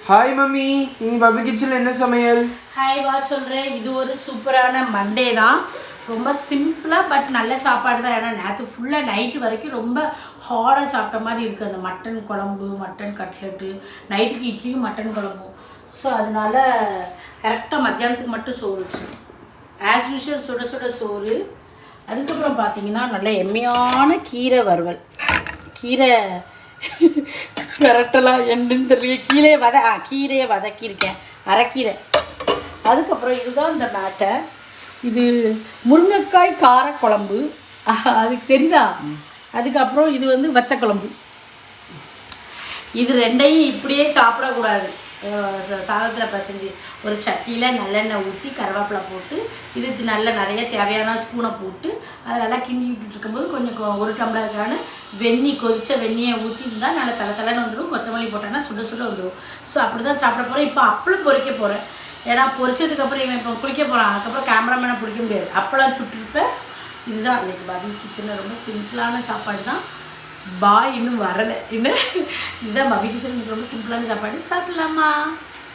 Hi mummy, இன்னைக்கு puppy கிச்சனில் என்ன சமையல்? ஹாய் வா சொல்கிறேன். இது ஒரு சூப்பரான மண்டே தான். ரொம்ப சிம்பிளாக பட் நல்ல சாப்பாடு தான். ஏன்னா நேற்று ஃபுல்லாக நைட்டு வரைக்கும் ரொம்ப ஹார்டாக சாப்பிட்ட மாதிரி இருக்குது. அந்த மட்டன் குழம்பு, மட்டன் கட்லெட்டு, நைட்டுக்கு இட்லியும் மட்டன் குழம்பும். ஸோ அதனால கரெக்டாக மத்தியானத்துக்கு மட்டும் சோறு வச்சிடும். ஆஸ் யூஷுவல் சுட சுட சோறு. அதுக்கப்புறம் பார்த்தீங்கன்னா நல்ல எம்மையான கீரை வறுவல். கீரை பெரட்டலாம் என்னன்னு தெரியல. கீரையை வதக்கியிருக்கேன், அரைக்கீரை. அதுக்கப்புறம் இதுதான் இந்த மேட்டர். இது முருங்கைக்காய் காரக்குழம்பு, அதுக்கு தெரியுதா? அதுக்கப்புறம் இது வந்து வத்தக்குழம்பு. இது ரெண்டையும் இப்படியே சாப்பிடக்கூடாது. சாதத்தில் பசைஞ்சு ஒரு சட்டியில் நல்லெண்ணெய் ஊற்றி கருவேப்பிலை போட்டு இதுக்கு நிறைய தேவையான ஸ்பூனை போட்டு அதை நல்லா கிண்டி விட்டுட்டு இருக்கும்போது கொஞ்சம் ஒரு டம்ளருக்கான வெந்நீர், கொதித்த வெந்நியை ஊற்றி இருந்தால் நல்லா தலைன்னு வந்துடும். கொத்தமல்லி போட்டோன்னா சுட சுட வந்துடும். ஸோ அப்படி தான் சாப்பிட போகிறேன். இப்போ அப்பளம் பொரிக்க போகிறேன். ஏன்னா பொரிச்சதுக்கப்புறம் இவன் இப்போ குளிக்க போகிறான். அதுக்கப்புறம் கேமராமேனை பிடிக்க முடியாது. அப்பளம் சுட்டுருப்பேன். இதுதான் அன்றைக்கி பப்பி கிச்சனில் ரொம்ப சிம்பிளான சாப்பாடு தான். பாய் இன்னும் வரலை. இன்னும் இதுதான் பப்பி கிச்சன் ரொம்ப சிம்பிளான சாப்பாடு. சாப்பிடலாமா?